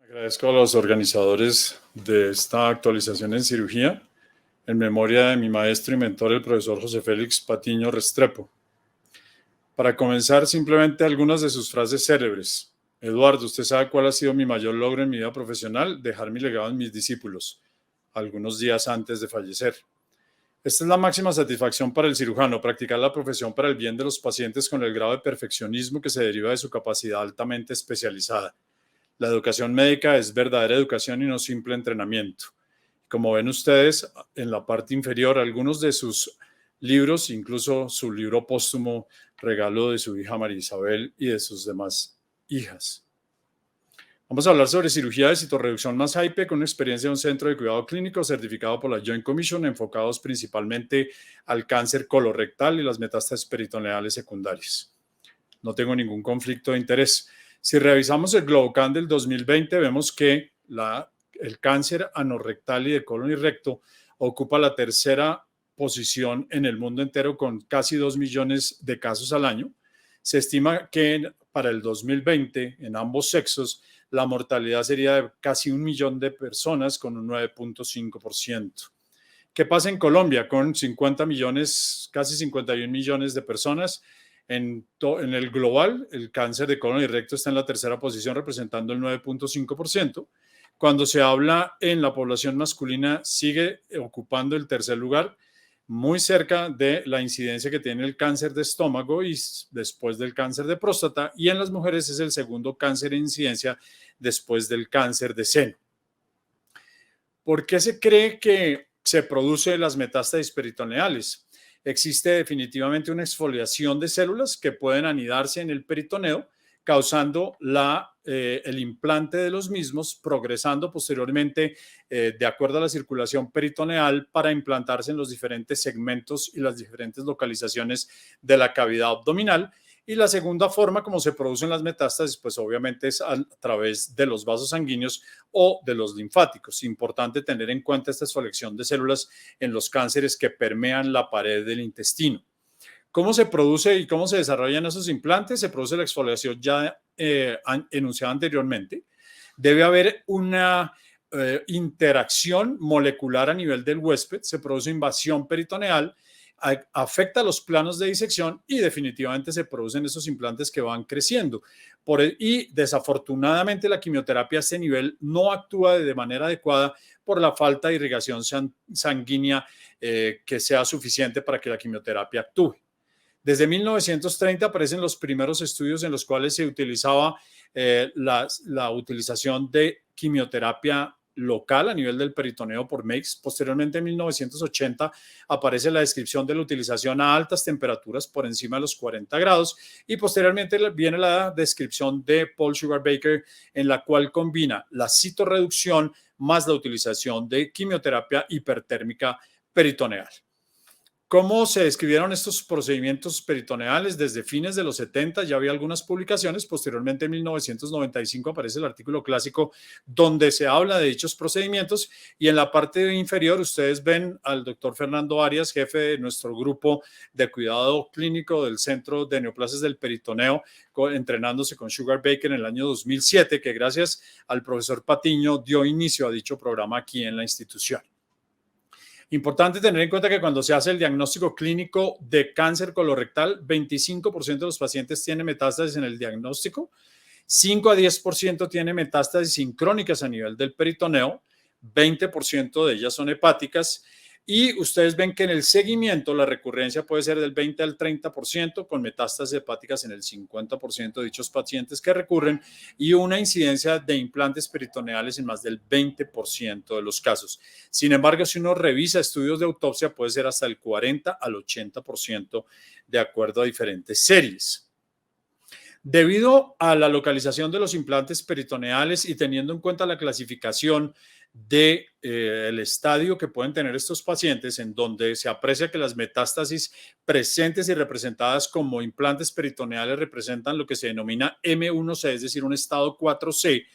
Agradezco a los organizadores de esta actualización en cirugía, en memoria de mi maestro y mentor, el profesor José Félix Patiño Restrepo. Para comenzar, simplemente algunas de sus frases célebres. Eduardo, usted sabe cuál ha sido mi mayor logro en mi vida profesional: dejar mi legado en mis discípulos, algunos días antes de fallecer. Esta es la máxima satisfacción para el cirujano: practicar la profesión para el bien de los pacientes con el grado de perfeccionismo que se deriva de su capacidad altamente especializada. La educación médica es verdadera educación y no simple entrenamiento. Como ven ustedes en la parte inferior, algunos de sus libros, incluso su libro póstumo, regalo de su hija María Isabel y de sus demás hijas. Vamos a hablar sobre cirugía de citorreducción más HIPE con experiencia en un centro de cuidado clínico certificado por la Joint Commission, enfocados principalmente al cáncer colorectal y las metástasis peritoneales secundarias. No tengo ningún conflicto de interés. Si revisamos el Globocan del 2020, vemos que el cáncer anorrectal y de colon y recto ocupa la tercera posición en el mundo entero con casi 2 millones de casos al año. Se estima que para el 2020, en ambos sexos, la mortalidad sería de casi 1 millón de personas con un 9.5%. ¿Qué pasa en Colombia con 50 millones, casi 51 millones de personas? En el global, el cáncer de colon y recto está en la tercera posición, representando el 9.5%. Cuando se habla en la población masculina, sigue ocupando el tercer lugar, muy cerca de la incidencia que tiene el cáncer de estómago y después del cáncer de próstata. Y en las mujeres es el segundo cáncer en incidencia después del cáncer de seno. ¿Por qué se cree que se producen las metástasis peritoneales? Existe definitivamente una exfoliación de células que pueden anidarse en el peritoneo, causando el implante de los mismos, progresando posteriormente de acuerdo a la circulación peritoneal para implantarse en los diferentes segmentos y las diferentes localizaciones de la cavidad abdominal. Y la segunda forma como se producen las metástasis, pues obviamente es a través de los vasos sanguíneos o de los linfáticos. Importante tener en cuenta esta exfoliación de células en los cánceres que permean la pared del intestino. ¿Cómo se produce y cómo se desarrollan esos implantes? Se produce la exfoliación ya enunciada anteriormente. Debe haber una interacción molecular a nivel del huésped, se produce invasión peritoneal, afecta los planos de disección y definitivamente se producen esos implantes que van creciendo. Y desafortunadamente la quimioterapia a este nivel no actúa de manera adecuada por la falta de irrigación sanguínea que sea suficiente para que la quimioterapia actúe. Desde 1930 aparecen los primeros estudios en los cuales se utilizaba la utilización de quimioterapia local a nivel del peritoneo por MEIX. Posteriormente, en 1980, aparece la descripción de la utilización a altas temperaturas por encima de los 40 grados y posteriormente viene la descripción de Paul Sugar Baker, en la cual combina la citorreducción más la utilización de quimioterapia hipertérmica peritoneal. ¿Cómo se describieron estos procedimientos peritoneales? Desde fines de los 70 ya había algunas publicaciones. Posteriormente, en 1995, aparece el artículo clásico donde se habla de dichos procedimientos. Y en la parte inferior ustedes ven al doctor Fernando Arias, jefe de nuestro grupo de cuidado clínico del Centro de Neoplasias del Peritoneo, entrenándose con Sugar Baker en el año 2007, que gracias al profesor Patiño dio inicio a dicho programa aquí en la institución. Importante tener en cuenta que cuando se hace el diagnóstico clínico de cáncer colorectal, 25% de los pacientes tienen metástasis en el diagnóstico, 5 a 10% tienen metástasis sincrónicas a nivel del peritoneo, 20% de ellas son hepáticas, y ustedes ven que en el seguimiento la recurrencia puede ser del 20 al 30%, con metástasis hepáticas en el 50% de dichos pacientes que recurren y una incidencia de implantes peritoneales en más del 20% de los casos. Sin embargo, si uno revisa estudios de autopsia, puede ser hasta el 40 al 80% de acuerdo a diferentes series. Debido a la localización de los implantes peritoneales y teniendo en cuenta la clasificación del estadio que pueden tener estos pacientes, en donde se aprecia que las metástasis presentes y representadas como implantes peritoneales representan lo que se denomina M1C, es decir, un estado 4C,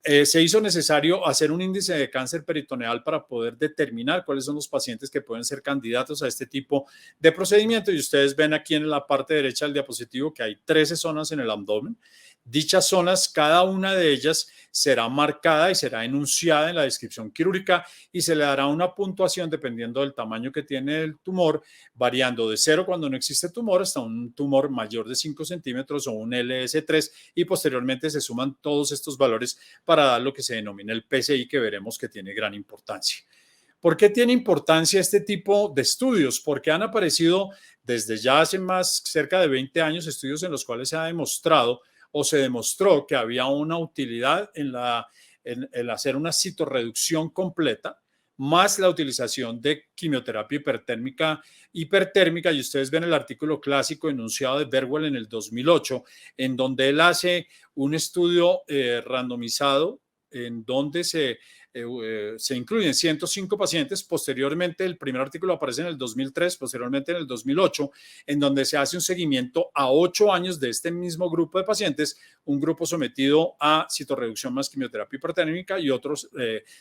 Se hizo necesario hacer un índice de cáncer peritoneal para poder determinar cuáles son los pacientes que pueden ser candidatos a este tipo de procedimiento. Y ustedes ven aquí en la parte derecha del diapositivo que hay 13 zonas en el abdomen. Dichas zonas, cada una de ellas será marcada y será enunciada en la descripción quirúrgica y se le dará una puntuación dependiendo del tamaño que tiene el tumor, variando de 0 cuando no existe tumor hasta un tumor mayor de 5 centímetros o un LS3, y posteriormente se suman todos estos valores para dar lo que se denomina el PCI, que veremos que tiene gran importancia. ¿Por qué tiene importancia este tipo de estudios? Porque han aparecido desde ya hace cerca de 20 años estudios en los cuales se ha demostrado o se demostró que había una utilidad en hacer una citorreducción completa, más la utilización de quimioterapia hipertérmica, y ustedes ven el artículo clásico enunciado de Berwell en el 2008, en donde él hace un estudio randomizado en donde se incluyen 105 pacientes. Posteriormente, el primer artículo aparece en el 2003, posteriormente en el 2008, en donde se hace un seguimiento a 8 años de este mismo grupo de pacientes, un grupo sometido a citorreducción más quimioterapia hipertérmica y otros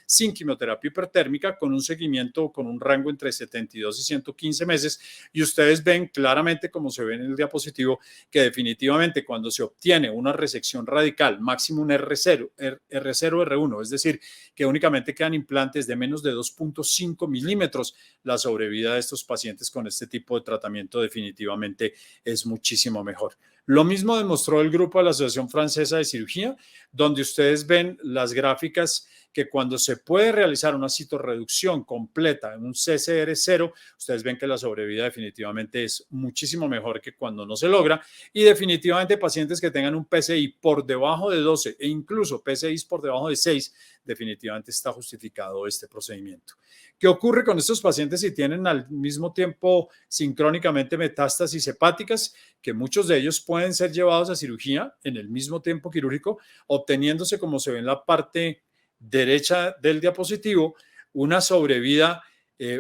sin quimioterapia hipertérmica, con un seguimiento con un rango entre 72 y 115 meses. Y ustedes ven claramente, como se ve en el diapositivo, que definitivamente cuando se obtiene una resección radical, máximo un R0, R1, es decir, que únicamente quedan implantes de menos de 2.5 milímetros, la sobrevida de estos pacientes con este tipo de tratamiento definitivamente es muchísimo mejor. Lo mismo demostró el grupo de la Asociación Francesa de Cirugía, donde ustedes ven las gráficas que cuando se puede realizar una citorreducción completa en un CCR0, ustedes ven que la sobrevida definitivamente es muchísimo mejor que cuando no se logra, y definitivamente pacientes que tengan un PCI por debajo de 12 e incluso PCIs por debajo de 6, definitivamente está justificado este procedimiento. ¿Qué ocurre con estos pacientes si tienen al mismo tiempo sincrónicamente metástasis hepáticas? Que muchos de ellos pueden ser llevados a cirugía en el mismo tiempo quirúrgico, obteniéndose, como se ve en la parte derecha del diapositivo, una sobrevida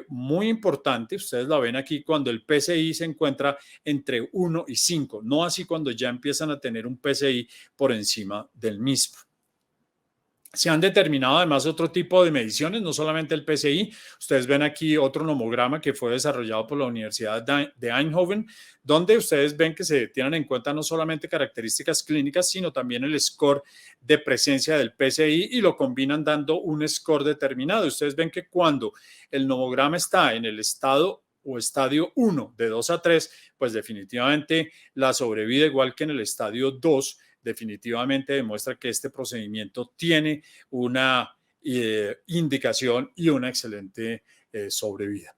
muy importante. Ustedes la ven aquí cuando el PCI se encuentra entre 1 y 5, no así cuando ya empiezan a tener un PCI por encima del mismo. Se han determinado además otro tipo de mediciones, no solamente el PCI. Ustedes ven aquí otro nomograma que fue desarrollado por la Universidad de Eindhoven, donde ustedes ven que se tienen en cuenta no solamente características clínicas, sino también el score de presencia del PCI, y lo combinan dando un score determinado. Ustedes ven que cuando el nomograma está en el estado o estadio 1 de 2 a 3, pues definitivamente la sobrevida, igual que en el estadio 2, definitivamente demuestra que este procedimiento tiene una indicación y una excelente sobrevida.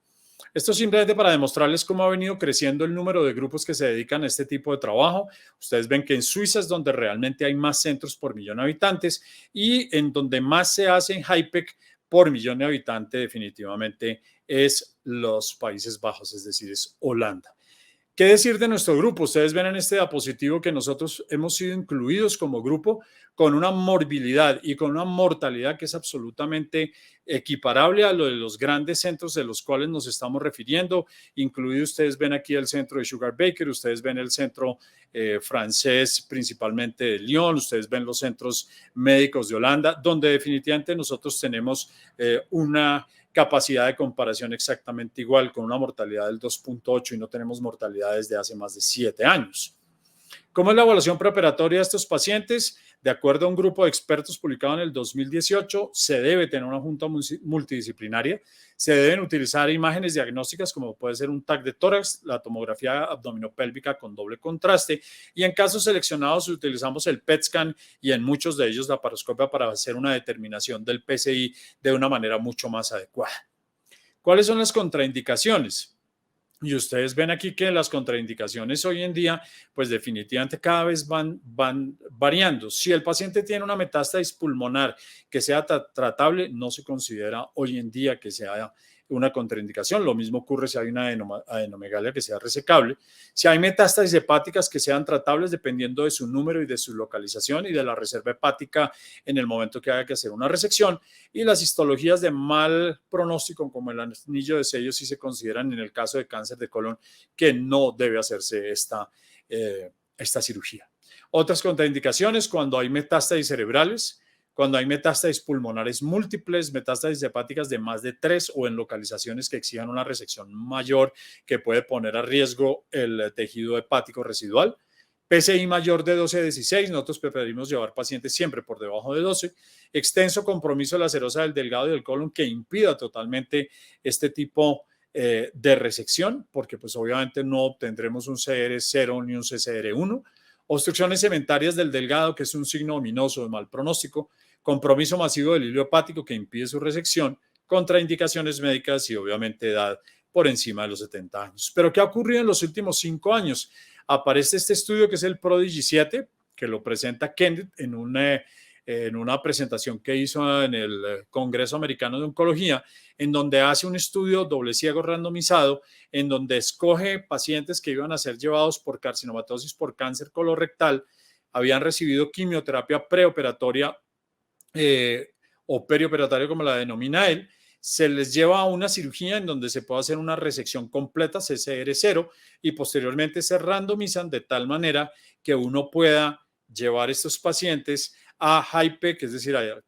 Esto simplemente para demostrarles cómo ha venido creciendo el número de grupos que se dedican a este tipo de trabajo. Ustedes ven que en Suiza es donde realmente hay más centros por millón de habitantes, y en donde más se hace en HIPEC por millón de habitantes definitivamente es los Países Bajos, es decir, es Holanda. ¿Qué decir de nuestro grupo? Ustedes ven en este diapositivo que nosotros hemos sido incluidos como grupo con una morbilidad y con una mortalidad que es absolutamente equiparable a lo de los grandes centros de los cuales nos estamos refiriendo. Incluido, ustedes ven aquí el centro de Sugar Baker, ustedes ven el centro francés principalmente de Lyon, ustedes ven los centros médicos de Holanda, donde definitivamente nosotros tenemos una capacidad de comparación exactamente igual, con una mortalidad del 2.8, y no tenemos mortalidades de hace más de 7 años. ¿Cómo es la evaluación preoperatoria de estos pacientes? De acuerdo a un grupo de expertos publicado en el 2018, se debe tener una junta multidisciplinaria, se deben utilizar imágenes diagnósticas como puede ser un TAC de tórax, la tomografía abdominopélvica con doble contraste, y en casos seleccionados utilizamos el PET scan y en muchos de ellos la laparoscopia para hacer una determinación del PCI de una manera mucho más adecuada. ¿Cuáles son las contraindicaciones? Y ustedes ven aquí que las contraindicaciones hoy en día, pues definitivamente cada vez van variando. Si el paciente tiene una metástasis pulmonar que sea tratable, no se considera hoy en día que sea una contraindicación. Lo mismo ocurre si hay una adenomegalia que sea resecable. Si hay metástasis hepáticas que sean tratables dependiendo de su número y de su localización y de la reserva hepática en el momento que haya que hacer una resección. Y las histologías de mal pronóstico, como el anillo de sello, sí se consideran en el caso de cáncer de colon, que no debe hacerse esta cirugía. Otras contraindicaciones: cuando hay metástasis cerebrales, cuando hay metástasis pulmonares múltiples, metástasis hepáticas de más de 3 o en localizaciones que exijan una resección mayor que puede poner a riesgo el tejido hepático residual. PCI mayor de 12-16, nosotros preferimos llevar pacientes siempre por debajo de 12. Extenso compromiso de la serosa del delgado y del colon que impida totalmente este tipo de resección, porque pues obviamente no obtendremos un CR0 ni un CCR1. Obstrucciones cementarias del delgado, que es un signo ominoso de mal pronóstico. Compromiso masivo del hilo hepático que impide su resección. Contraindicaciones médicas y obviamente edad por encima de los 70 años. Pero ¿qué ha ocurrido en los últimos 5 años? Aparece este estudio que es el Prodigy 7, que lo presenta Kenneth en una presentación que hizo en el Congreso Americano de Oncología, en donde hace un estudio doble ciego randomizado, en donde escoge pacientes que iban a ser llevados por carcinomatosis por cáncer colorectal, habían recibido quimioterapia preoperatoria o perioperatoria, como la denomina él, se les lleva a una cirugía en donde se puede hacer una resección completa CCR0 y posteriormente se randomizan de tal manera que uno pueda llevar estos pacientes a HIPEC, es decir, a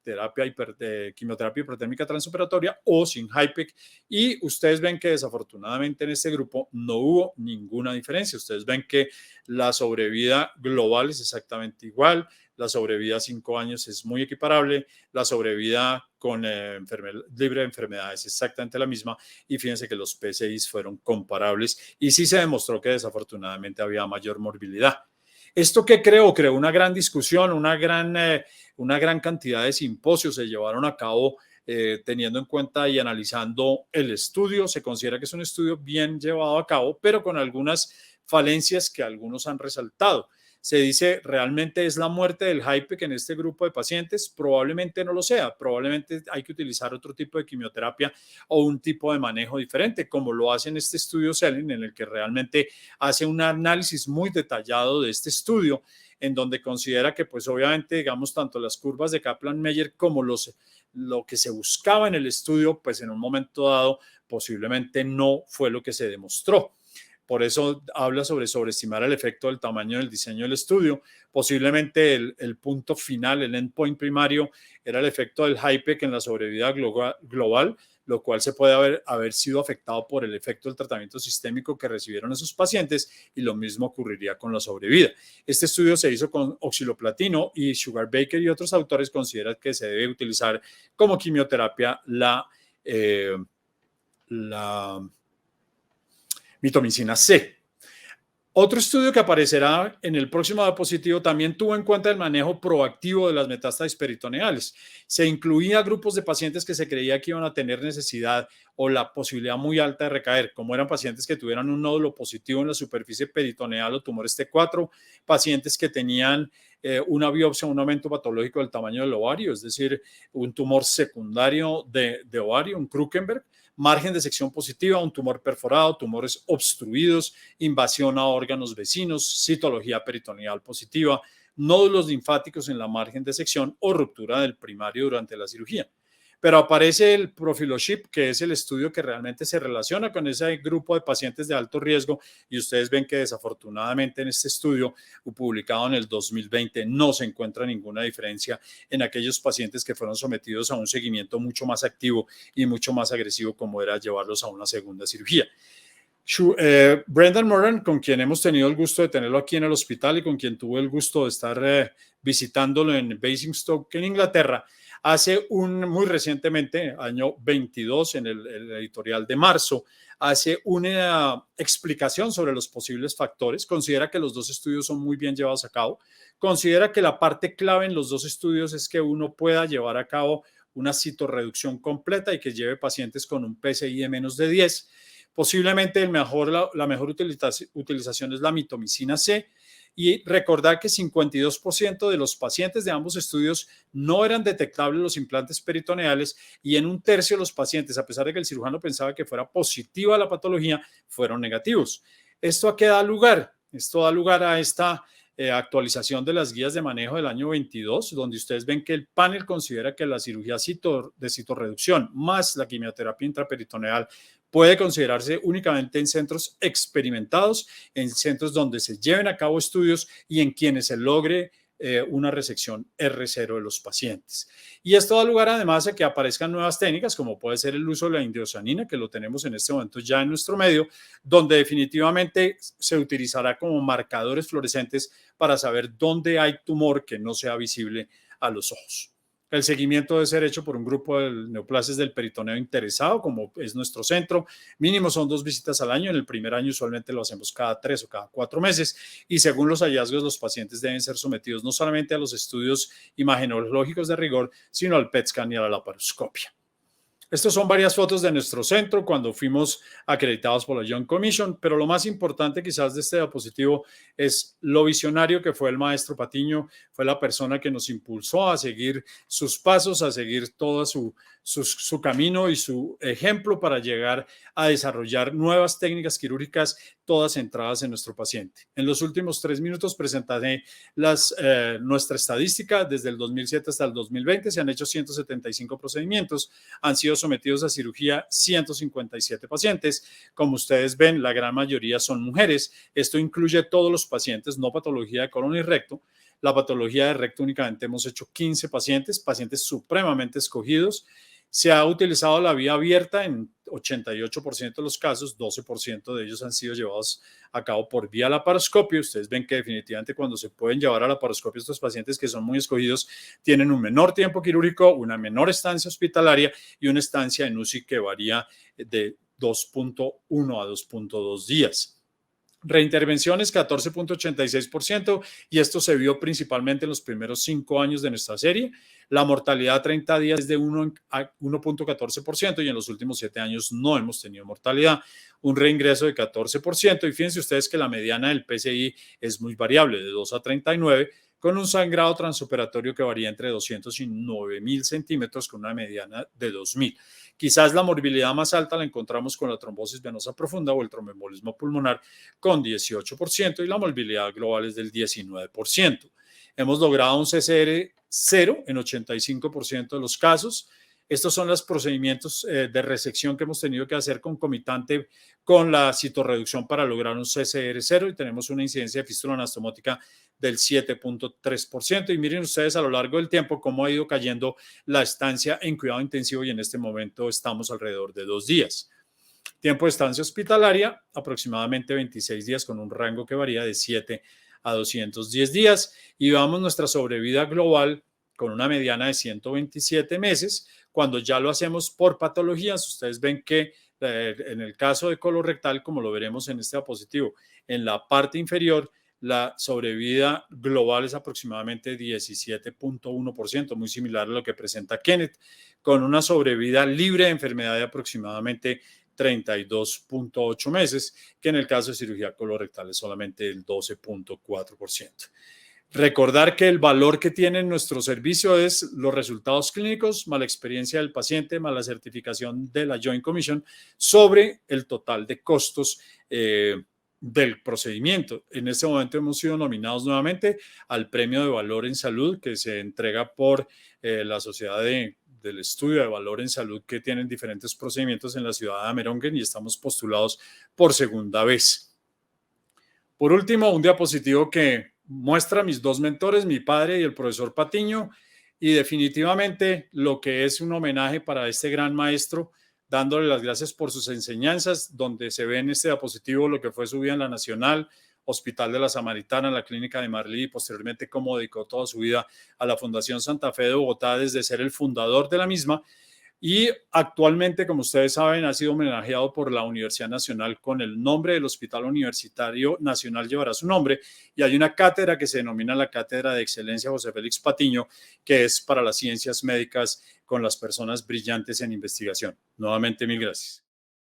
quimioterapia hipertérmica transoperatoria o sin HIPEC, y ustedes ven que desafortunadamente en este grupo no hubo ninguna diferencia. Ustedes ven que la sobrevida global es exactamente igual, la sobrevida a 5 años es muy equiparable, la sobrevida con libre de enfermedades es exactamente la misma, y fíjense que los PCIs fueron comparables y sí se demostró que desafortunadamente había mayor morbilidad. ¿Esto qué creó? Creó una gran discusión, una gran cantidad de simposios se llevaron a cabo teniendo en cuenta y analizando el estudio. Se considera que es un estudio bien llevado a cabo, pero con algunas falencias que algunos han resaltado. Se dice, ¿realmente es la muerte del HIPEC en este grupo de pacientes? Probablemente no lo sea, probablemente hay que utilizar otro tipo de quimioterapia o un tipo de manejo diferente, como lo hace en este estudio Selling, en el que realmente hace un análisis muy detallado de este estudio, en donde considera que pues obviamente, digamos, tanto las curvas de Kaplan-Meier como lo que se buscaba en el estudio, pues en un momento dado posiblemente no fue lo que se demostró. Por eso habla sobre sobreestimar el efecto del tamaño del diseño del estudio. Posiblemente el punto final, el endpoint primario, era el efecto del HIPEC en la sobrevida global, lo cual se puede haber sido afectado por el efecto del tratamiento sistémico que recibieron esos pacientes, y lo mismo ocurriría con la sobrevida. Este estudio se hizo con oxiloplatino y Sugar Baker y otros autores consideran que se debe utilizar como quimioterapia la mitomicina C. Otro estudio que aparecerá en el próximo diapositivo también tuvo en cuenta el manejo proactivo de las metástasis peritoneales. Se incluía grupos de pacientes que se creía que iban a tener necesidad o la posibilidad muy alta de recaer, como eran pacientes que tuvieran un nódulo positivo en la superficie peritoneal o tumores T4, pacientes que tenían una biopsia, un aumento patológico del tamaño del ovario, es decir, un tumor secundario de ovario, un Krukenberg, margen de sección positiva, un tumor perforado, tumores obstruidos, invasión a órganos vecinos, citología peritoneal positiva, nódulos linfáticos en la margen de sección o ruptura del primario durante la cirugía. Pero aparece el Profiloship, que es el estudio que realmente se relaciona con ese grupo de pacientes de alto riesgo, y ustedes ven que desafortunadamente en este estudio publicado en el 2020 no se encuentra ninguna diferencia en aquellos pacientes que fueron sometidos a un seguimiento mucho más activo y mucho más agresivo, como era llevarlos a una segunda cirugía. Brendan Moran, con quien hemos tenido el gusto de tenerlo aquí en el hospital y con quien tuve el gusto de estar visitándolo en Basingstoke, en Inglaterra, hace muy recientemente, año 22, en el editorial de marzo, hace una explicación sobre los posibles factores. Considera que los dos estudios son muy bien llevados a cabo. Considera que la parte clave en los dos estudios es que uno pueda llevar a cabo una citorreducción completa y que lleve pacientes con un PCI de menos de 10. Posiblemente la mejor utilización es la mitomicina C, y recordar que 52% de los pacientes de ambos estudios no eran detectables los implantes peritoneales, y en un tercio de los pacientes, a pesar de que el cirujano pensaba que fuera positiva la patología, fueron negativos. ¿Esto a qué da lugar? Esto da lugar a esta actualización de las guías de manejo del año 22, donde ustedes ven que el panel considera que la cirugía de citorreducción más la quimioterapia intraperitoneal puede considerarse únicamente en centros experimentados, en centros donde se lleven a cabo estudios y en quienes se logre una resección R0 de los pacientes. Y esto da lugar además a que aparezcan nuevas técnicas, como puede ser el uso de la indiosanina, que lo tenemos en este momento ya en nuestro medio, donde definitivamente se utilizará como marcadores fluorescentes para saber dónde hay tumor que no sea visible a los ojos. El seguimiento debe ser hecho por un grupo de neoplasias del peritoneo interesado, como es nuestro centro. Mínimo son 2 visitas al año. En el primer año usualmente lo hacemos cada 3 o cada 4 meses. Y según los hallazgos, los pacientes deben ser sometidos no solamente a los estudios imagenológicos de rigor, sino al PET scan y a la laparoscopia. Estas son varias fotos de nuestro centro cuando fuimos acreditados por la Joint Commission, pero lo más importante quizás de este diapositivo es lo visionario que fue el maestro Patiño. Fue la persona que nos impulsó a seguir sus pasos, a seguir todo su camino y su ejemplo para llegar a desarrollar nuevas técnicas quirúrgicas, todas centradas en nuestro paciente. En los últimos 3 minutos presentaré nuestra estadística. Desde el 2007 hasta el 2020 se han hecho 175 procedimientos, han sido sometidos a cirugía 157 pacientes. Como ustedes ven, la gran mayoría son mujeres. Esto incluye todos los pacientes, no patología de colon y recto. La patología de recto únicamente hemos hecho 15 pacientes supremamente escogidos. Se ha utilizado la vía abierta en 88% de los casos, 12% de ellos han sido llevados a cabo por vía laparoscopio. Ustedes ven que definitivamente cuando se pueden llevar a laparoscopio estos pacientes que son muy escogidos tienen un menor tiempo quirúrgico, una menor estancia hospitalaria y una estancia en UCI que varía de 2.1 a 2.2 días. Reintervenciones 14.86% y esto se vio principalmente en los primeros 5 años de nuestra serie. La mortalidad a 30 días es de 1.14% y en los últimos 7 años no hemos tenido mortalidad. Un reingreso de 14% y fíjense ustedes que la mediana del PCI es muy variable, de 2 a 39, con un sangrado transoperatorio que varía entre 200 y 9.000 centímetros con una mediana de 2.000. Quizás la morbilidad más alta la encontramos con la trombosis venosa profunda o el tromboembolismo pulmonar con 18% y la morbilidad global es del 19%. Hemos logrado un CCR 0 en 85% de los casos. Estos son los procedimientos de resección que hemos tenido que hacer concomitante con la citorreducción para lograr un CCR 0 y tenemos una incidencia de fístula anastomótica del 7.3%. Y miren ustedes a lo largo del tiempo cómo ha ido cayendo la estancia en cuidado intensivo y en este momento estamos alrededor de 2 días. Tiempo de estancia hospitalaria, aproximadamente 26 días con un rango que varía de 7 a 210 días. Y vamos nuestra sobrevida global con una mediana de 127 meses. Cuando ya lo hacemos por patologías, ustedes ven que en el caso de colorectal, como lo veremos en este diapositivo, en la parte inferior, la sobrevida global es aproximadamente 17.1%, muy similar a lo que presenta Kenneth, con una sobrevida libre de enfermedad de aproximadamente 32.8 meses, que en el caso de cirugía colorectal es solamente el 12.4%. Recordar que el valor que tiene nuestro servicio es los resultados clínicos, más la experiencia del paciente, más la certificación de la Joint Commission sobre el total de costos del procedimiento. En este momento hemos sido nominados nuevamente al Premio de Valor en Salud que se entrega por la Sociedad del Estudio de Valor en Salud que tienen diferentes procedimientos en la ciudad de Amerongen y estamos postulados por segunda vez. Por último, un diapositivo que muestra a mis 2 mentores, mi padre y el profesor Patiño, y definitivamente lo que es un homenaje para este gran maestro, dándole las gracias por sus enseñanzas, donde se ve en este diapositivo lo que fue su vida en la Nacional, Hospital de la Samaritana, la Clínica de Marlí, y posteriormente cómo dedicó toda su vida a la Fundación Santa Fe de Bogotá desde ser el fundador de la misma. Y actualmente, como ustedes saben, ha sido homenajeado por la Universidad Nacional con el nombre del Hospital Universitario Nacional llevará su nombre y hay una cátedra que se denomina la Cátedra de Excelencia José Félix Patiño, que es para las ciencias médicas con las personas brillantes en investigación. Nuevamente, mil gracias.